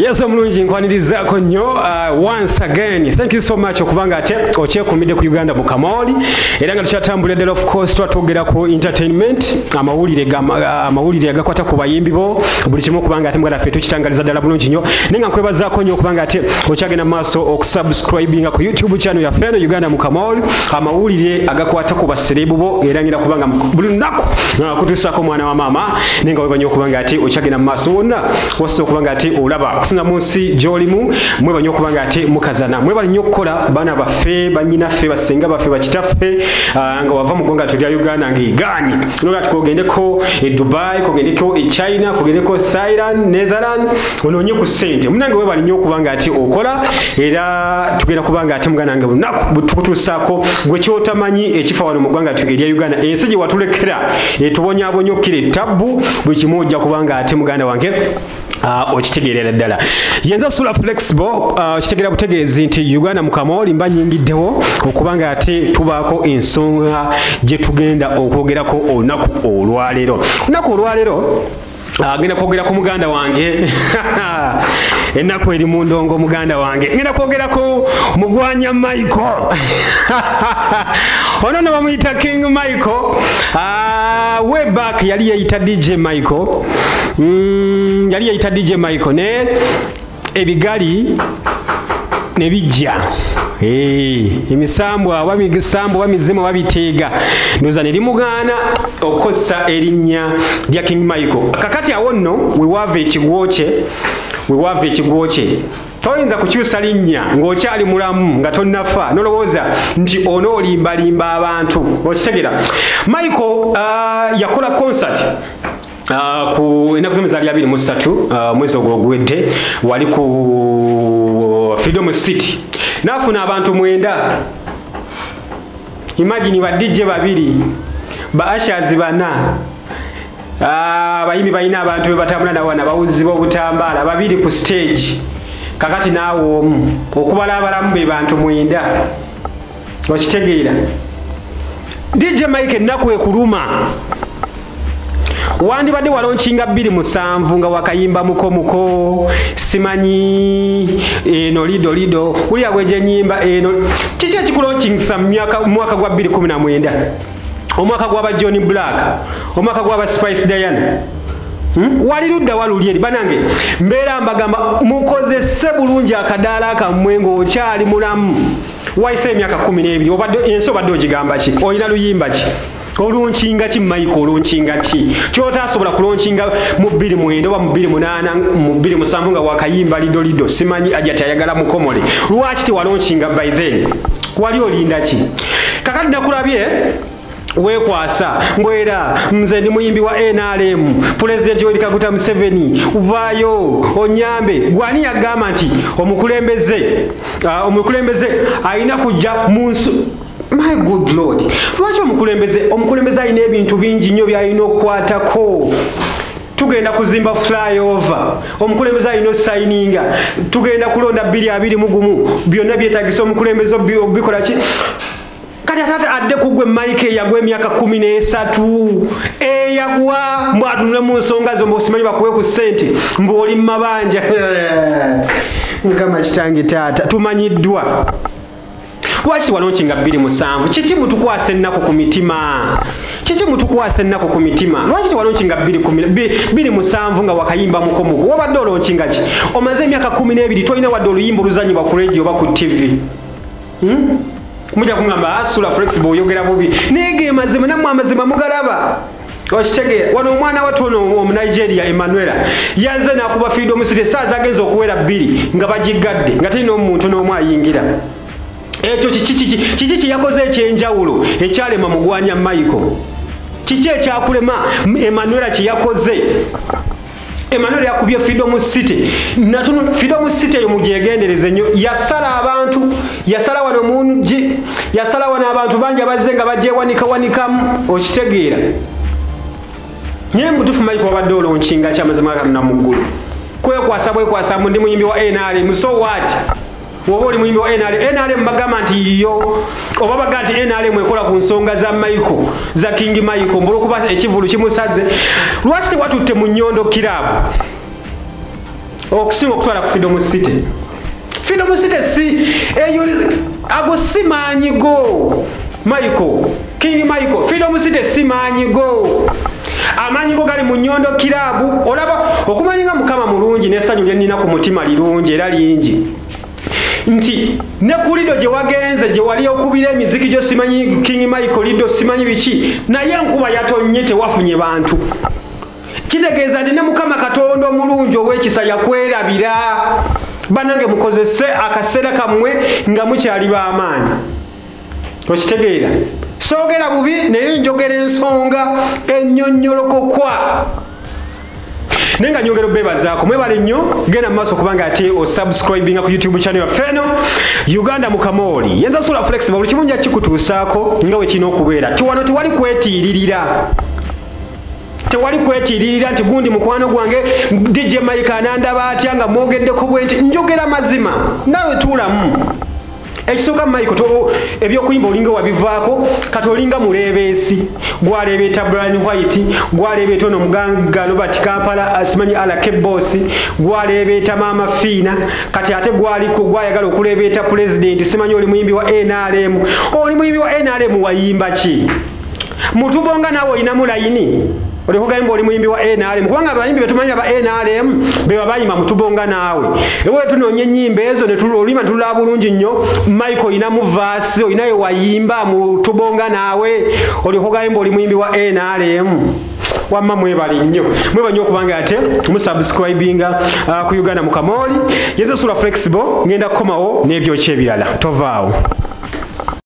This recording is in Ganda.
Yes, omulungi nkwanirizaako nnyo once again. Thank you so much okubanga ate okyekumidde ku Uganda mu Kamoli. Era nga tukyatambula ddala of course twatwogera ku entertainment, amawulire agakwata ku bayimbi bo, buli kimu okubanga ate mugala ffe tukitangaliza ddala bulungi nnyo. Naye nga nkwebazaako nnyo okubanga ate okyagenda maaso okusubscribinga ku YouTube channel yaffe eno Uganda mu Kamoli, amawulire agakwata ku baserebu bo era ngira kubanga buli lunaku kutuusaako mwana wa maama. Naye nga webanya okubanga ate okyagenda maaso wonna wassa okubanga ate olaba kusinga mu nsi gy'olimu, mwebanya okubanga ate mukazana, mwebali nnyo okukola baana baffe, bannyinaffe, basenga baffe, bakitaffe, nga wava mu ggwanga lya Uganda ng'egaanye. Noga tukogendeko e Dubai, kogendeko e China, kogendeko Thailand, Netherland, onoonye ku ssente. Munnange webali nnyo okubanga ate okola, era tugenda kubanga ate muganda wange lunaku tukutuusaako gwe kyotamanyi ekifa wano mu ggwanga erya Uganda. Ensi gye watulekera etubonyaabonya okkira ettabbu, buli kimu ojja kubanga ate muganda wange okitegeerera ddala. Yenza Sula Flexible kitegeera butegeezi nti Uganda mu Kamoli mba nyingiddewo okubanga ate tubaako ensonga gye tugenda okwogerako olunaku olwaleero. Olunaku olwaleero agenda kwogera ku muganda wange ennaku eri mu ndongo muganda wange. Ngenda kwogerako Mugwanya Michael. Ono no bamuyita King Michael. Way back yali yayita DJ Michael. Yali yayita DJ Michael ne ebigali ne bijja. Emisambwa wamizimu wabiteega ndoza ne limugaana okukosa erinnya lya King Michael. Kakati awo nno wewaava ekigwokye toyinza kukyusa linnya ng'okyali mulamu nga tonnafa nolowooza nti onoolimbalimba abantu okitegeera. Michael yakola concert ku ennaku zomwe zaali 23 mwezi ogwedde wali ku Freedom City n'afuna abantu 9. Imagine ba DJ 2, ba ushers 4, abayimbi balina abantu be batambula nawo bawuzi b'obutambaala 2 ku stage. Kakati naawe omu okubala abalamu be bantu 9 okitegeera. DJ Mike ennaku ekuluma wandibadde walonchinga 27 nga wakayimba muko simanyi eno lido uli agweje nyimba eno kiki ekikulonchinga mwaka gwa 2019, omwaka gwa Johnny Black, omwaka gwa Spice Diana. Walirudda waluli banange mbeera mbagamba mukozese bulungi akadaala akammwe ng'okyali mulamu. Wayise emyaka 12 obadde ensi obadde ogigamba ki? Oyina luyimba ki? Olunchinga ki Michael, olunchinga ki? Kyotasobola kulonchinga mu 29 oba mu 28 mu 27 nga wakayimba lido simanyi ajati ayagala mukomole. Lwaki tewalonchinga by then? Wali olinda ki? Kakati nakulabye wekwasa mbwera nze ndi muyimbi wa NRM, President Yoweri Kaguta Museveni, uvaayo onyambe. Gwani yagamba nti omukulembeze alina kujja munsi. My good Lord, lwaki omukulembeze alina ebintu bingi nnyo byalina okukwatako. Tugenda kuzimba flyover, omukulembeze alina osayininga, tugenda kulonda 2021 byonna byetagisa omukulembeze obikola ki? Kati atata adde kugwe Mike yagwe emyaka 13 eyagwa mwatunule mu nsonga zo mbosimanyi bakuwe ku ssente mboli mabanja. Nkama kitange tata tumanyiddwa. Lwaki walonchinga 27? Kiki mutukwasa ennaku ku mitima? Lwaki walonchinga 27 nga wakayimba mukomuko? Wabadde olonchinga ki? Omaze emyaka 12 tolina wadde oluyimba oluzanyibwa ku radio oba ku TV. Mujja kungamba Sula Flexible oyogera bubi. Nege mazima namwe amazima mugalaba. Okitegeera wano omwana watu ono mu Nigeria Emmanuel yanze nakuba Freedom City saaza agenza okuwera 2 nga bagigadde nga talina omuntu n'omu ayingira. Ekyo kiki kiyakoze ekyenjawulo ekyalema Mugwanya Michael? Kiki ekyakulema Emmanuel kiyakoze? Emmanuel yakubye Freedom City. Natuno Freedom City yo mujegendereze nnyo. Yasala abantu, yasala wano mungi, yasala wano abantu banja bazze nga bajje wanikamu okitegeera. Nye mutufu Michael wabadde olonchinga kyamazima kana muggulu. Kwekwasa ndi muyimbi wa NRM, so what? Woba oli muyimbi wa NRM bagamba nti yo oba bagamba nti NRM ekola ku nsonga za Michael, za King Michael mbulukuba ekivulu kimusaze. Lwaki tewatutte mu Nnyondo Kirabu? okusinga okutwala ku Freedom City. Freedom City si eyo ago simanyigo Michael King Michael. Freedom City simanyigo amanyigo gali mu Nyondo Kilabu. Olaba okumanyiga mukama mulungi n'essanyu lye nnina ku mutima lirungi era lingi nti ne kulido gye wagenze gye wali okubira emiziki gyo simanyi King Michael lido simanyi biki naye nkuba yatonye tewafunye bantu. Kitegeeza nti ne mukama Katonda omulungi ow'ekisa yakwerabira. Banange mukozese akaseera kamwe nga mukyali b'amaanyi. Okitegeera soogera bubi naye njogera ensonga ennyonnyolokokwa. Nenga nyongero bebazaako mwebale nnyo genda mu maaso kubanga ate osubscribinga ku YouTube channel yaffe eno Uganda mu Kamoli. Yenza Solar Flexible buli kimu nja kikutuusaako nga bwe kirina okubeera. Tiwano tewali kwetiiririra. Tewali kwetiiririra nti gundi mukwano gwange DJ Mike anandaba atya nga mwogeddeko bwenti. Njogera mazima nawe tuulamu. Ekisooka Mike to ebyokuyimba olinga wabivaako kati olinga muleebeesi gwaleebeeta Brian White gwaleebeeta ono muganga Robert Kampala asimanyi Alake Boss gwaleebeeta Mama Fina kati ate gwaliko gwayagala okuleebeeta president simanyi oli muyimbi wa NRM. Oli muyimbi wa NRM wayimba ki? Mutubonga nawe olinamu layini oli kugamba oli muyimbi wa NRM kubanga abayimbi betumanyi aba NRM beba bayimba mutubonga naawe ewe tunonye ennyimba ezo ne tulolima tulaba bulungi nnyo Michael olinamu verse olinayo wayimba mutubonga naawe oli kugamba oli muyimbi wa NRM wamma mwebali nnyo mwebanyo okubanga ate musubscribinga ku Uganda mu Kamoli Yenza Solar Flexible ngenda kukomawo n'ebyoki ebirala tovaawo.